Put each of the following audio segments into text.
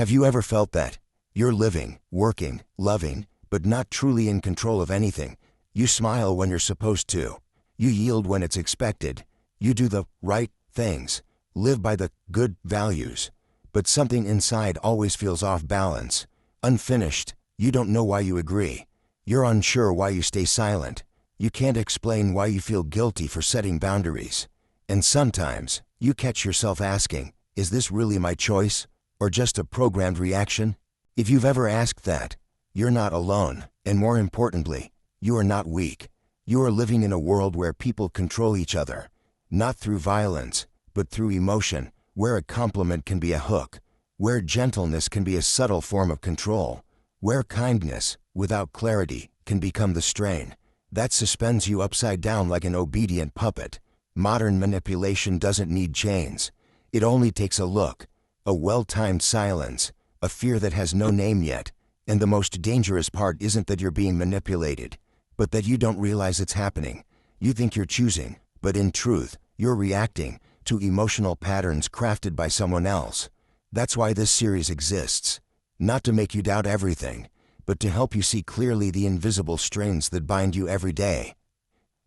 Have you ever felt that? You're living, working, loving, but not truly in control of anything. You smile when you're supposed to. You yield when it's expected. You do the right things, live by the good values. But something inside always feels off balance, unfinished. You don't know why you agree. You're unsure why you stay silent. You can't explain why you feel guilty for setting boundaries. And sometimes, you catch yourself asking, is this really my choice, or just a programmed reaction? If you've ever asked that, you're not alone, and more importantly, you are not weak. You are living in a world where people control each other, not through violence, but through emotion, where a compliment can be a hook, where gentleness can be a subtle form of control, where kindness, without clarity, can become the strain that suspends you upside down like an obedient puppet. Modern manipulation doesn't need chains. It only takes a look, a well-timed silence, a fear that has no name yet. And the most dangerous part isn't that you're being manipulated, but that you don't realize it's happening. You think you're choosing, but in truth, you're reacting to emotional patterns crafted by someone else. That's why this series exists. Not to make you doubt everything, but to help you see clearly the invisible strains that bind you every day.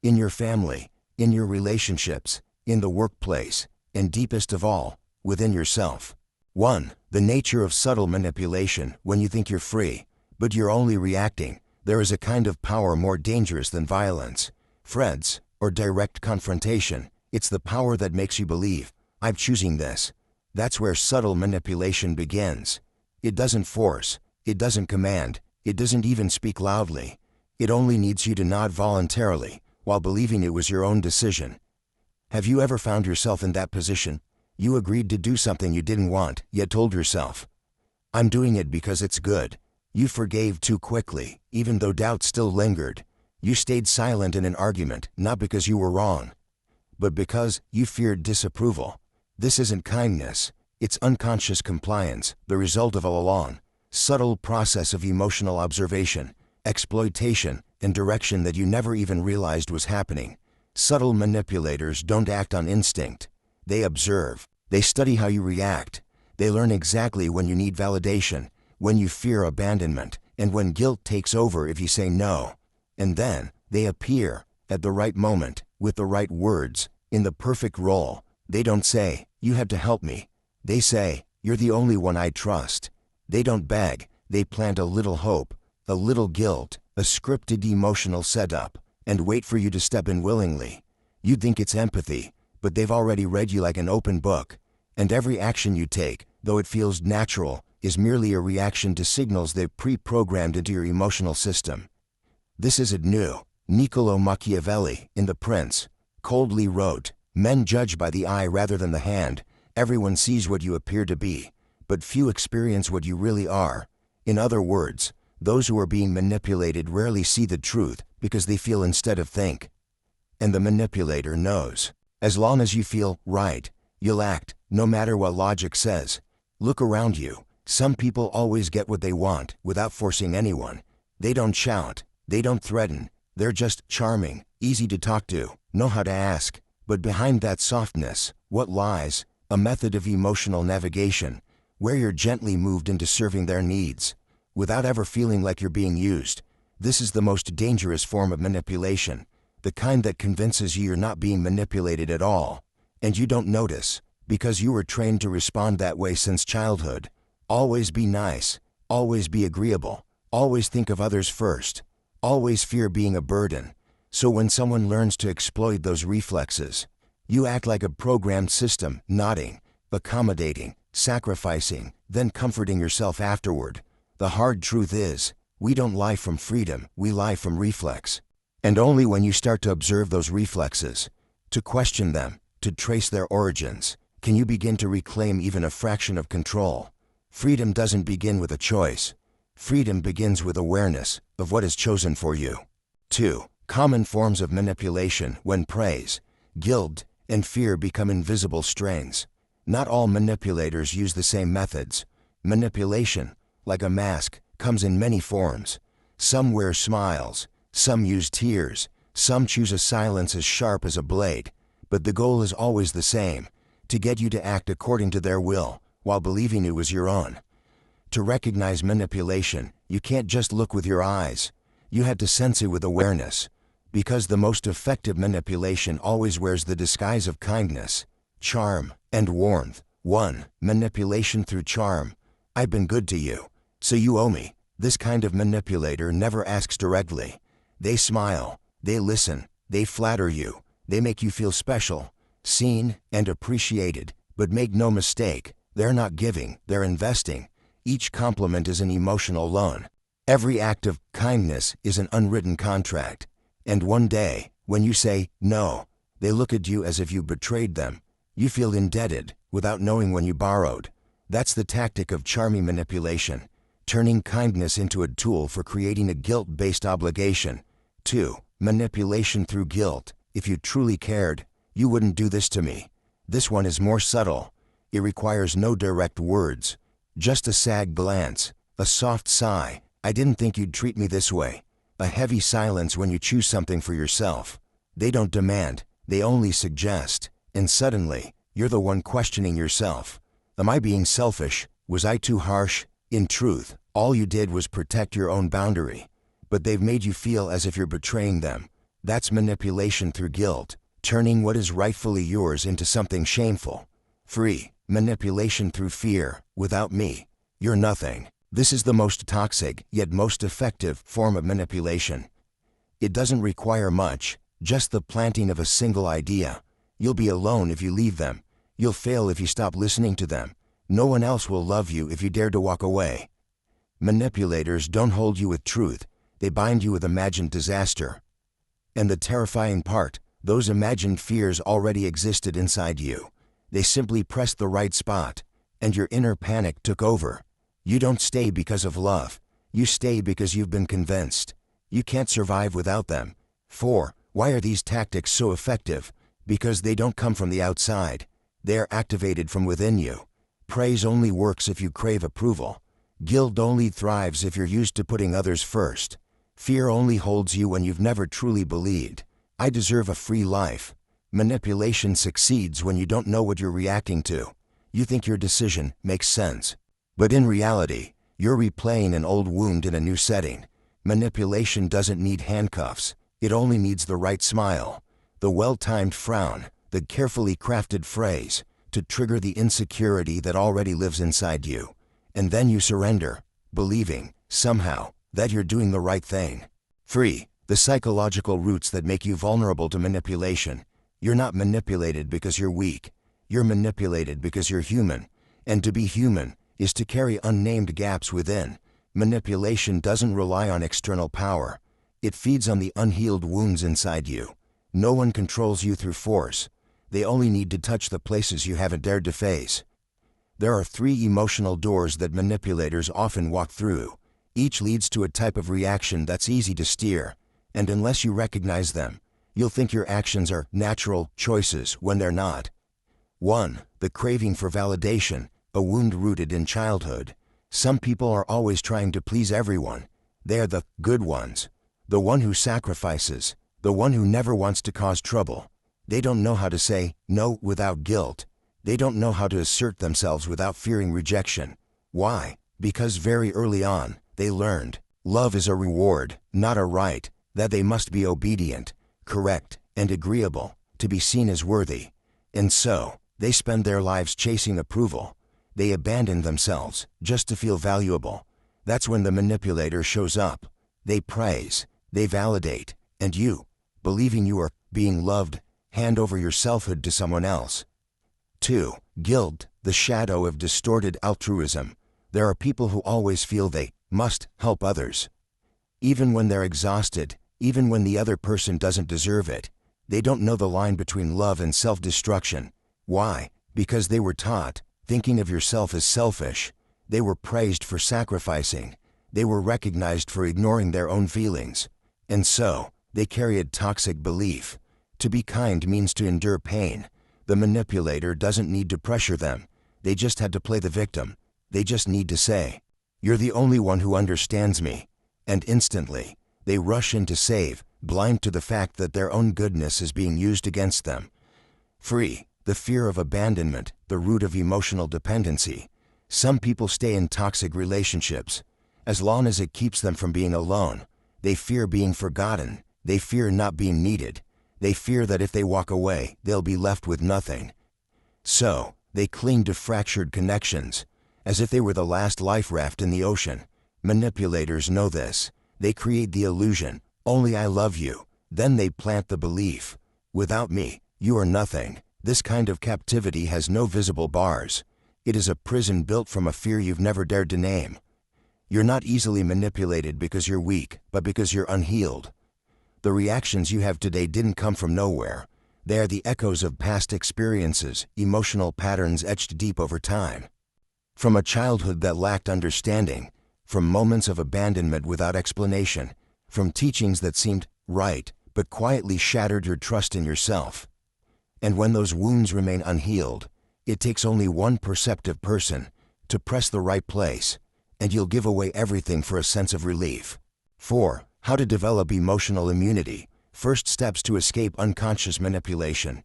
In your family, in your relationships, in the workplace, and deepest of all, within yourself. 1. The nature of subtle manipulation. When you think you're free, but you're only reacting, there is a kind of power more dangerous than violence, threats, or direct confrontation. It's the power that makes you believe, I'm choosing this. That's where subtle manipulation begins. It doesn't force, it doesn't command, it doesn't even speak loudly. It only needs you to nod voluntarily, while believing it was your own decision. Have you ever found yourself in that position? You agreed to do something you didn't want, yet told yourself, I'm doing it because it's good. You forgave too quickly, even though doubt still lingered. You stayed silent in an argument, not because you were wrong, but because you feared disapproval. This isn't kindness, it's unconscious compliance, the result of a long, subtle process of emotional observation, exploitation, and direction that you never even realized was happening. Subtle manipulators don't act on instinct. They observe. They study how you react. They learn exactly when you need validation, when you fear abandonment, and when guilt takes over if you say no. And then, they appear, at the right moment, with the right words, in the perfect role. They don't say, you have to help me. They say, you're the only one I trust. They don't beg. They plant a little hope, a little guilt, a scripted emotional setup, and wait for you to step in willingly. You think it's empathy, but they've already read you like an open book. And every action you take, though it feels natural, is merely a reaction to signals they've pre-programmed into your emotional system. This isn't new. Niccolo Machiavelli, in The Prince, coldly wrote, men judge by the eye rather than the hand. Everyone sees what you appear to be, but few experience what you really are. In other words, those who are being manipulated rarely see the truth because they feel instead of think. And the manipulator knows. As long as you feel right, you'll act, no matter what logic says. Look around you. Some people always get what they want without forcing anyone. They don't shout. They don't threaten. They're just charming, easy to talk to, know how to ask. But behind that softness, what lies? A method of emotional navigation, where you're gently moved into serving their needs, without ever feeling like you're being used. This is the most dangerous form of manipulation, the kind that convinces you you're not being manipulated at all. And you don't notice, because you were trained to respond that way since childhood. Always be nice, always be agreeable, always think of others first, always fear being a burden. So when someone learns to exploit those reflexes, you act like a programmed system, nodding, accommodating, sacrificing, then comforting yourself afterward. The hard truth is, we don't lie from freedom, we lie from reflex. And only when you start to observe those reflexes, to question them, to trace their origins, can you begin to reclaim even a fraction of control. Freedom doesn't begin with a choice. Freedom begins with awareness of what is chosen for you. 2. Common forms of manipulation. When praise, guilt, and fear become invisible strains. Not all manipulators use the same methods. Manipulation, like a mask, comes in many forms. Some wear smiles, some use tears, some choose a silence as sharp as a blade. But the goal is always the same, to get you to act according to their will, while believing it was your own. To recognize manipulation, you can't just look with your eyes. You had to sense it with awareness. Because the most effective manipulation always wears the disguise of kindness, charm, and warmth. 1. Manipulation through charm. I've been good to you, so you owe me. This kind of manipulator never asks directly. They smile, they listen, they flatter you, they make you feel special, seen, and appreciated. But make no mistake, they're not giving, they're investing. Each compliment is an emotional loan. Every act of kindness is an unwritten contract. And one day, when you say no, they look at you as if you betrayed them. You feel indebted, without knowing when you borrowed. That's the tactic of charming manipulation, turning kindness into a tool for creating a guilt-based obligation. 2. Manipulation through guilt. If you truly cared, you wouldn't do this to me. This one is more subtle. It requires no direct words. Just a sad glance, a soft sigh. I didn't think you'd treat me this way. A heavy silence when you choose something for yourself. They don't demand, they only suggest. And suddenly, you're the one questioning yourself. Am I being selfish? Was I too harsh? In truth, all you did was protect your own boundary. But they've made you feel as if you're betraying them. That's manipulation through guilt, turning what is rightfully yours into something shameful. 3. Manipulation through fear. Without me, you're nothing. This is the most toxic, yet most effective form of manipulation. It doesn't require much, just the planting of a single idea. You'll be alone if you leave them. You'll fail if you stop listening to them. No one else will love you if you dare to walk away. Manipulators don't hold you with truth, they bind you with imagined disaster. And the terrifying part, those imagined fears already existed inside you. They simply pressed the right spot, and your inner panic took over. You don't stay because of love. You stay because you've been convinced. You can't survive without them. 4. Why are these tactics so effective? Because they don't come from the outside. They are activated from within you. Praise only works if you crave approval. Guilt only thrives if you're used to putting others first. Fear only holds you when you've never truly believed, I deserve a free life. Manipulation succeeds when you don't know what you're reacting to. You think your decision makes sense. But in reality, you're replaying an old wound in a new setting. Manipulation doesn't need handcuffs. It only needs the right smile, the well-timed frown, the carefully crafted phrase to trigger the insecurity that already lives inside you. And then you surrender, believing, somehow, that you're doing the right thing. 3. The psychological roots that make you vulnerable to manipulation. You're not manipulated because you're weak. You're manipulated because you're human. And to be human is to carry unnamed gaps within. Manipulation doesn't rely on external power. It feeds on the unhealed wounds inside you. No one controls you through force. They only need to touch the places you haven't dared to face. There are 3 emotional doors that manipulators often walk through. Each leads to a type of reaction that's easy to steer. And unless you recognize them, you'll think your actions are natural choices when they're not. 1. The craving for validation, a wound rooted in childhood. Some people are always trying to please everyone. They're the good ones. The one who sacrifices, the one who never wants to cause trouble. They don't know how to say no without guilt. They don't know how to assert themselves without fearing rejection. Why? Because very early on, they learned love is a reward, not a right, that they must be obedient, correct, and agreeable to be seen as worthy. And so, they spend their lives chasing approval. They abandon themselves just to feel valuable. That's when the manipulator shows up. They praise, they validate, and you, believing you are being loved, hand over your selfhood to someone else. 2. Guilt, the shadow of distorted altruism. There are people who always feel they must help others. Even when they're exhausted, even when the other person doesn't deserve it. They don't know the line between love and self-destruction. Why? Because they were taught, thinking of yourself as selfish. They were praised for sacrificing. They were recognized for ignoring their own feelings. And so, they carry a toxic belief. To be kind means to endure pain. The manipulator doesn't need to pressure them. They just had to play the victim. They just need to say, "You're the only one who understands me." And instantly, they rush in to save, blind to the fact that their own goodness is being used against them. 3. The fear of abandonment, the root of emotional dependency. Some people stay in toxic relationships. As long as it keeps them from being alone, they fear being forgotten, they fear not being needed, they fear that if they walk away, they'll be left with nothing. So, they cling to fractured connections, as if they were the last life raft in the ocean. Manipulators know this. They create the illusion, only I love you. Then they plant the belief, without me, you are nothing. This kind of captivity has no visible bars. It is a prison built from a fear you've never dared to name. You're not easily manipulated because you're weak, but because you're unhealed. The reactions you have today didn't come from nowhere. They are the echoes of past experiences, emotional patterns etched deep over time. From a childhood that lacked understanding, from moments of abandonment without explanation, from teachings that seemed right, but quietly shattered your trust in yourself. And when those wounds remain unhealed, it takes only one perceptive person to press the right place, and you'll give away everything for a sense of relief. 4. How to develop emotional immunity. First steps to escape unconscious manipulation.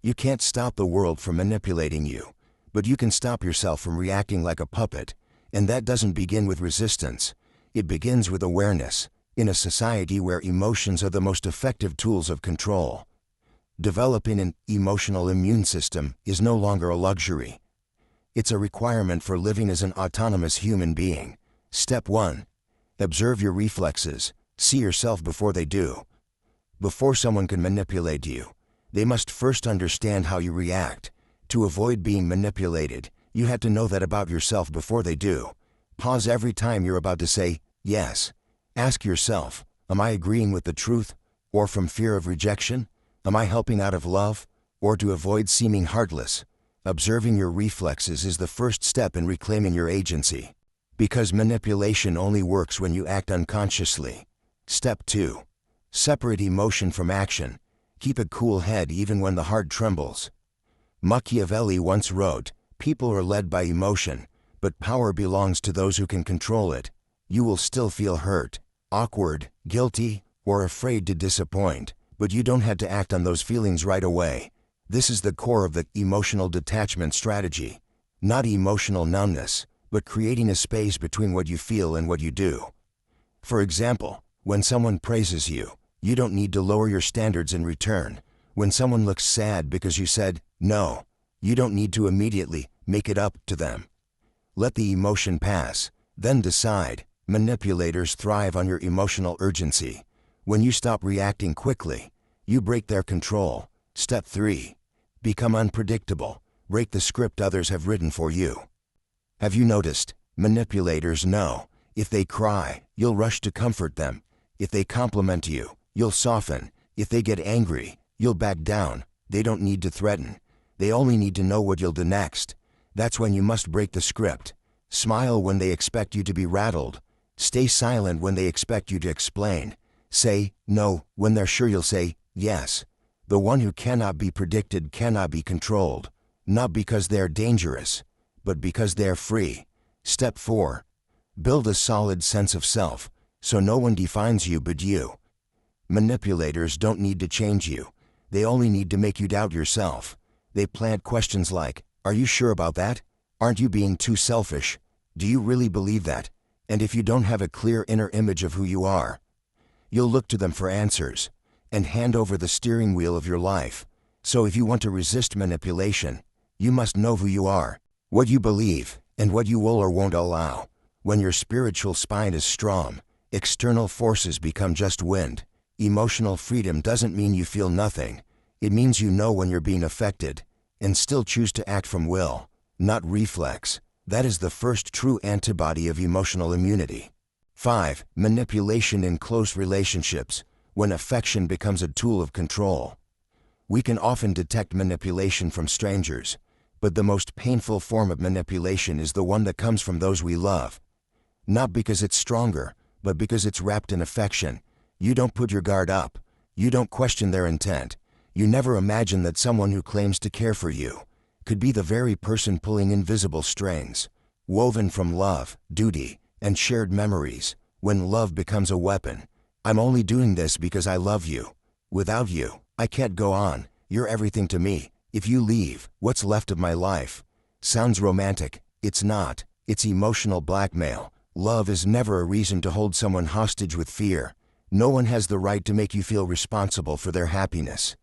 You can't stop the world from manipulating you, but you can stop yourself from reacting like a puppet, and that doesn't begin with resistance. It begins with awareness, in a society where emotions are the most effective tools of control. Developing an emotional immune system is no longer a luxury. It's a requirement for living as an autonomous human being. Step 1. Observe your reflexes. See yourself before they do. Before someone can manipulate you, they must first understand how you react. To avoid being manipulated, you have to know that about yourself before they do. Pause every time you're about to say, yes. Ask yourself, am I agreeing with the truth, or from fear of rejection? Am I helping out of love, or to avoid seeming heartless? Observing your reflexes is the first step in reclaiming your agency. Because manipulation only works when you act unconsciously. Step 2. Separate emotion from action. Keep a cool head even when the heart trembles. Machiavelli once wrote, "People are led by emotion, but power belongs to those who can control it." You will still feel hurt, awkward, guilty, or afraid to disappoint, but you don't have to act on those feelings right away. This is the core of the emotional detachment strategy. Not emotional numbness, but creating a space between what you feel and what you do. For example, when someone praises you, you don't need to lower your standards in return. When someone looks sad because you said no, you don't need to immediately make it up to them. Let the emotion pass, then decide. Manipulators thrive on your emotional urgency. When you stop reacting quickly, you break their control. Step 3. Become unpredictable. Break the script others have written for you. Have you noticed? Manipulators know. If they cry, you'll rush to comfort them. If they compliment you, you'll soften. If they get angry, you'll back down. They don't need to threaten. They only need to know what you'll do next. That's when you must break the script. Smile when they expect you to be rattled. Stay silent when they expect you to explain. Say no when they're sure you'll say yes. The one who cannot be predicted cannot be controlled, not because they are dangerous, but because they are free. Step 4. Build a solid sense of self, so no one defines you but you. Manipulators don't need to change you. They only need to make you doubt yourself. They plant questions like, "Are you sure about that? Aren't you being too selfish? Do you really believe that?" And if you don't have a clear inner image of who you are, you'll look to them for answers and hand over the steering wheel of your life. So if you want to resist manipulation, you must know who you are, what you believe, and what you will or won't allow. When your spiritual spine is strong, external forces become just wind. Emotional freedom doesn't mean you feel nothing. It means you know when you're being affected and still choose to act from will, not reflex. That is the first true antibody of emotional immunity. 5. Manipulation in close relationships. When affection becomes a tool of control. We can often detect manipulation from strangers, but the most painful form of manipulation is the one that comes from those we love. Not because it's stronger, but because it's wrapped in affection. You don't put your guard up. You don't question their intent. You never imagine that someone who claims to care for you could be the very person pulling invisible strings, woven from love, duty, and shared memories. When love becomes a weapon, "I'm only doing this because I love you. Without you, I can't go on. You're everything to me. If you leave, what's left of my life?" Sounds romantic, It's not. It's emotional blackmail. Love is never a reason to hold someone hostage with fear. No one has the right to make you feel responsible for their happiness.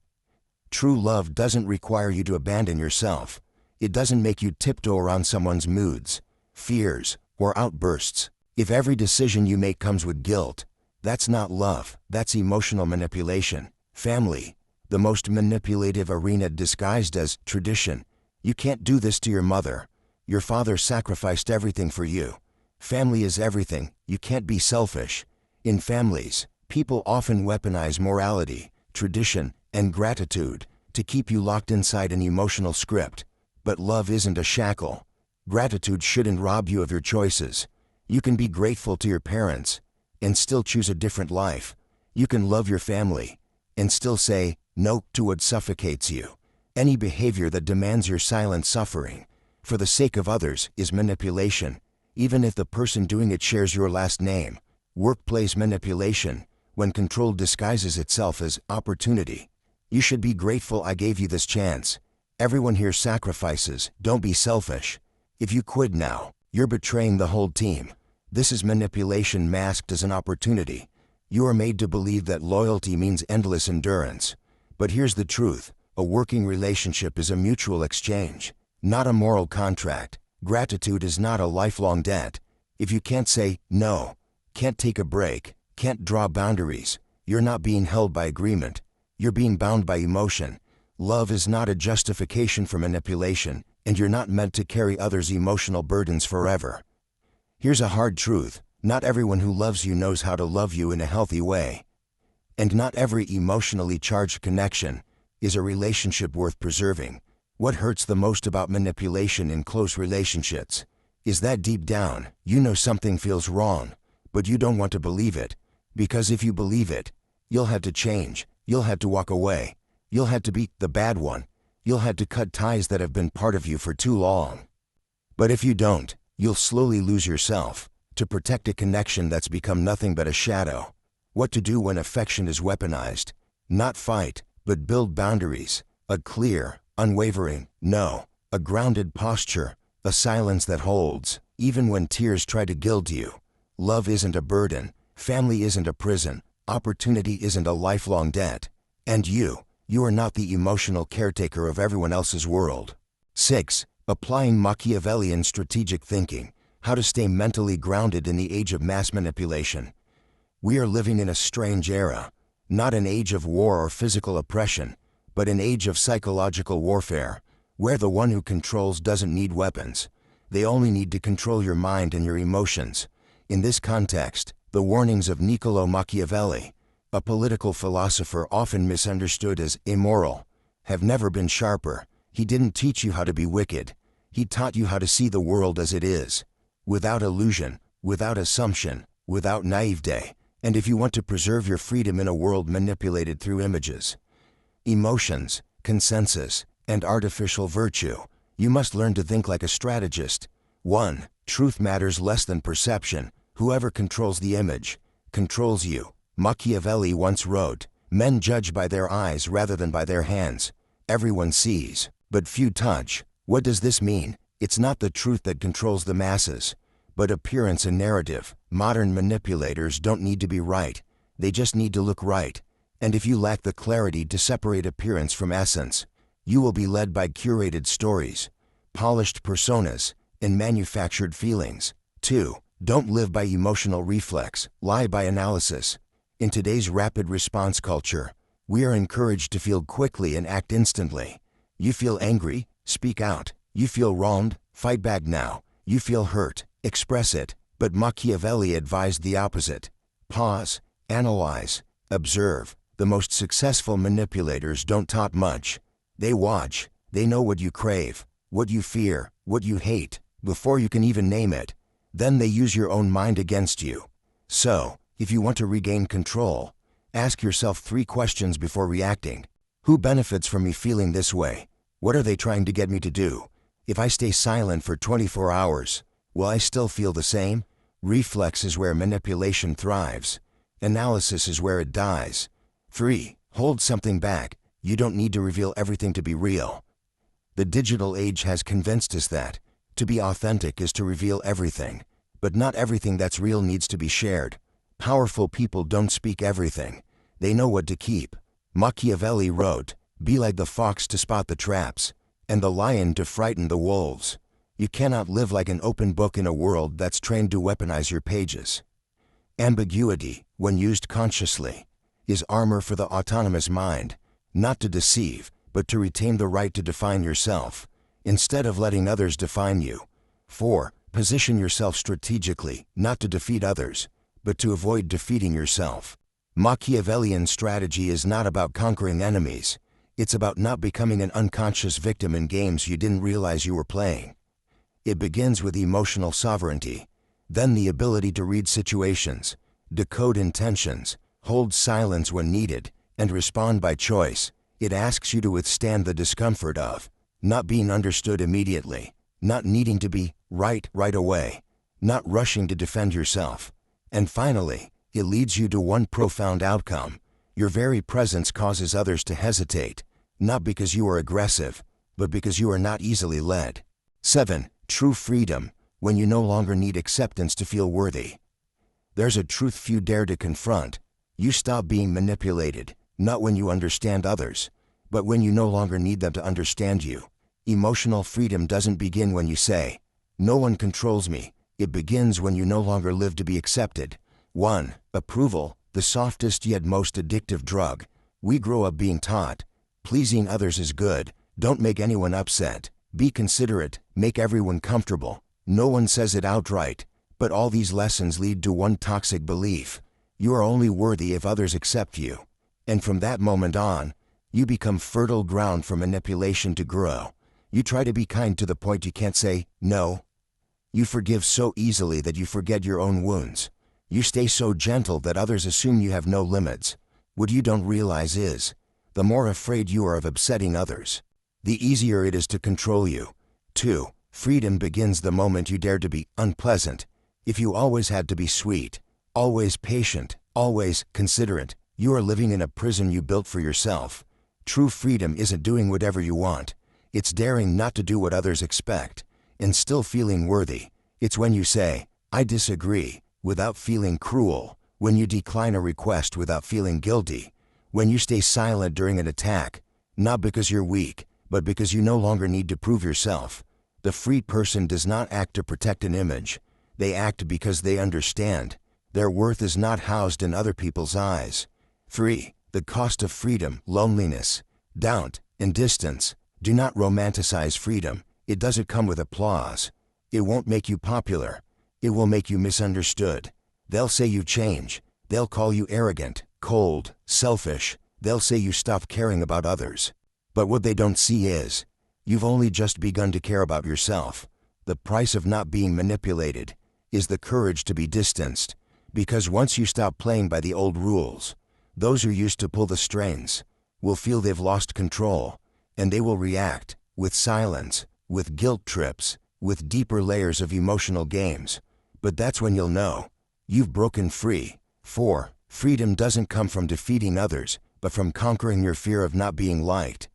True love doesn't require you to abandon yourself. It doesn't make you tiptoe around someone's moods, fears, or outbursts. If every decision you make comes with guilt, that's not love, that's emotional manipulation. Family, the most manipulative arena disguised as tradition. You can't do this to your mother. Your father sacrificed everything for you. Family is everything. You can't be selfish. In families, people often weaponize morality, tradition, and gratitude to keep you locked inside an emotional script. But love isn't a shackle. Gratitude shouldn't rob you of your choices. You can be grateful to your parents and still choose a different life. You can love your family and still say no to what suffocates you. Any behavior that demands your silent suffering for the sake of others is manipulation, even if the person doing it shares your last name. Workplace manipulation, when control disguises itself as opportunity. You should be grateful I gave you this chance. Everyone here sacrifices. Don't be selfish. If you quit now, you're betraying the whole team. This is manipulation masked as an opportunity. You are made to believe that loyalty means endless endurance. But here's the truth. A working relationship is a mutual exchange, not a moral contract. Gratitude is not a lifelong debt. If you can't say no, can't take a break, can't draw boundaries, you're not being held by agreement. You're being bound by emotion. Love is not a justification for manipulation, and you're not meant to carry others' emotional burdens forever. Here's a hard truth. Not everyone who loves you knows how to love you in a healthy way. And not every emotionally charged connection is a relationship worth preserving. What hurts the most about manipulation in close relationships is that deep down, you know something feels wrong, but you don't want to believe it. Because if you believe it, you'll have to change. You'll have to walk away. You'll have to be the bad one. You'll have to cut ties that have been part of you for too long. But if you don't, you'll slowly lose yourself to protect a connection that's become nothing but a shadow. What to do when affection is weaponized? Not fight, but build boundaries. A clear, unwavering no. A grounded posture. A silence that holds, even when tears try to gild you. Love isn't a burden. Family isn't a prison. Opportunity isn't a lifelong debt. And you are not the emotional caretaker of everyone else's world. 6. Applying Machiavellian strategic thinking. How to stay mentally grounded in the age of mass manipulation. We are living in a strange era. Not an age of war or physical oppression, but an age of psychological warfare, where the one who controls doesn't need weapons. They only need to control your mind and your emotions. In this context, the warnings of Niccolò Machiavelli, a political philosopher often misunderstood as immoral, have never been sharper. He didn't teach you how to be wicked. He taught you how to see the world as it is, without illusion, without assumption, without naivete. And if you want to preserve your freedom in a world manipulated through images, emotions, consensus, and artificial virtue, you must learn to think like a strategist. 1. Truth matters less than perception. Whoever controls the image controls you. Machiavelli once wrote, "Men judge by their eyes rather than by their hands. Everyone sees, but few touch." What does this mean? It's not the truth that controls the masses, but appearance and narrative. Modern manipulators don't need to be right. They just need to look right. And if you lack the clarity to separate appearance from essence, you will be led by curated stories, polished personas, and manufactured feelings. 2. Don't live by emotional reflex, lie by analysis. In today's rapid response culture, we are encouraged to feel quickly and act instantly. You feel angry? Speak out. You feel wronged? Fight back now. You feel hurt? Express it. But Machiavelli advised the opposite. Pause, analyze, observe. The most successful manipulators don't talk much. They watch. They know what you crave, what you fear, what you hate, before you can even name it. Then they use your own mind against you. So, if you want to regain control, ask yourself 3 questions before reacting. Who benefits from me feeling this way? What are they trying to get me to do? If I stay silent for 24 hours, will I still feel the same? Reflex is where manipulation thrives. Analysis is where it dies. 3. Hold something back. You don't need to reveal everything to be real. The digital age has convinced us that To be authentic is to reveal everything, but not everything that's real needs to be shared. Powerful people don't speak everything. They know what to keep. Machiavelli wrote, "Be like the fox to spot the traps, and the lion to frighten the wolves." You cannot live like an open book in a world that's trained to weaponize your pages. Ambiguity, when used consciously, is armor for the autonomous mind, not to deceive, but to retain the right to define yourself, instead of letting others define you. 4. Position yourself strategically, not to defeat others, but to avoid defeating yourself. Machiavellian strategy is not about conquering enemies. It's about not becoming an unconscious victim in games you didn't realize you were playing. It begins with emotional sovereignty, then the ability to read situations, decode intentions, hold silence when needed, and respond by choice. It asks you to withstand the discomfort of not being understood immediately, not needing to be right away, not rushing to defend yourself. And finally, it leads you to one profound outcome. Your very presence causes others to hesitate, not because you are aggressive, but because you are not easily led. 7. True freedom, when you no longer need acceptance to feel worthy. There's a truth few dare to confront. You stop being manipulated, not when you understand others, but when you no longer need them to understand you. Emotional freedom doesn't begin when you say, "No one controls me." It begins when you no longer live to be accepted. 1. Approval, the softest yet most addictive drug. We grow up being taught, pleasing others is good, don't make anyone upset, be considerate, make everyone comfortable. No one says it outright, but all these lessons lead to one toxic belief: you are only worthy if others accept you. And from that moment on, you become fertile ground for manipulation to grow. You try to be kind to the point you can't say no. You forgive so easily that you forget your own wounds. You stay so gentle that others assume you have no limits. What you don't realize is, the more afraid you are of upsetting others, the easier it is to control you. 2. Freedom begins the moment you dare to be unpleasant. If you always had to be sweet, always patient, always considerate, you are living in a prison you built for yourself. True freedom isn't doing whatever you want. It's daring not to do what others expect, and still feeling worthy. It's when you say, "I disagree," without feeling cruel, when you decline a request without feeling guilty, when you stay silent during an attack, not because you're weak, but because you no longer need to prove yourself. The free person does not act to protect an image. They act because they understand. Their worth is not housed in other people's eyes. 3. The cost of freedom, loneliness, doubt, and distance. Do not romanticize freedom. It doesn't come with applause. It won't make you popular. It will make you misunderstood. They'll say you change. They'll call you arrogant, cold, selfish. They'll say you stop caring about others. But what they don't see is, you've only just begun to care about yourself. The price of not being manipulated is the courage to be distanced. Because once you stop playing by the old rules, those who used to pull the strings will feel they've lost control, and they will react with silence, with guilt trips, with deeper layers of emotional games. But that's when you'll know you've broken free. 4. Freedom doesn't come from defeating others, but from conquering your fear of not being liked.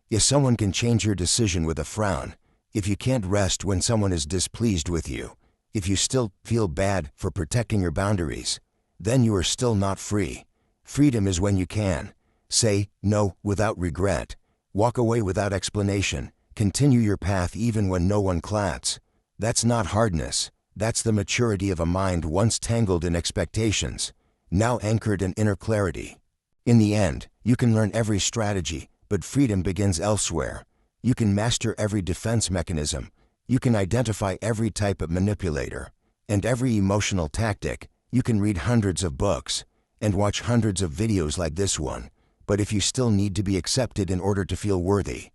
If someone can change your decision with a frown, if you can't rest when someone is displeased with you, if you still feel bad for protecting your boundaries, then you are still not free. Freedom is when you can say no without regret, walk away without explanation, continue your path even when no one claps. That's not hardness. That's the maturity of a mind once tangled in expectations, now anchored in inner clarity. In the end, you can learn every strategy, but freedom begins elsewhere. You can master every defense mechanism. You can identify every type of manipulator and every emotional tactic. You can read hundreds of books and watch hundreds of videos like this one. But if you still need to be accepted in order to feel worthy,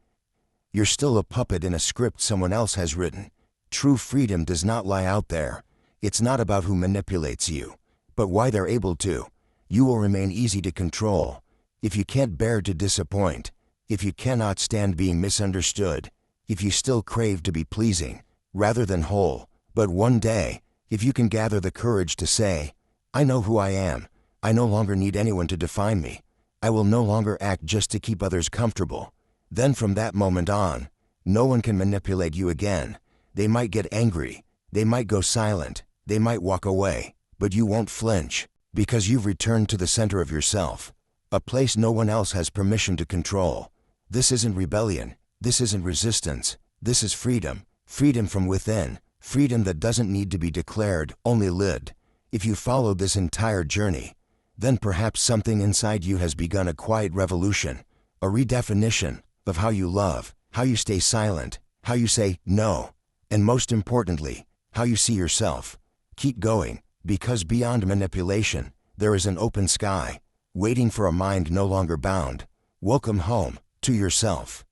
you're still a puppet in a script someone else has written. True freedom does not lie out there. It's not about who manipulates you, but why they're able to. You will remain easy to control. If you can't bear to disappoint, if you cannot stand being misunderstood, if you still crave to be pleasing rather than whole. But one day, if you can gather the courage to say, "I know who I am. I no longer need anyone to define me. I will no longer act just to keep others comfortable," then from that moment on, no one can manipulate you again. They might get angry, they might go silent, they might walk away, but you won't flinch, because you've returned to the center of yourself, a place no one else has permission to control. This isn't rebellion, this isn't resistance, this is freedom, freedom from within, freedom that doesn't need to be declared, only lived. If you followed this entire journey, then perhaps something inside you has begun a quiet revolution, a redefinition of how you love, how you stay silent, how you say no, and most importantly, how you see yourself. Keep going, because beyond manipulation, there is an open sky, waiting for a mind no longer bound. Welcome home, to yourself.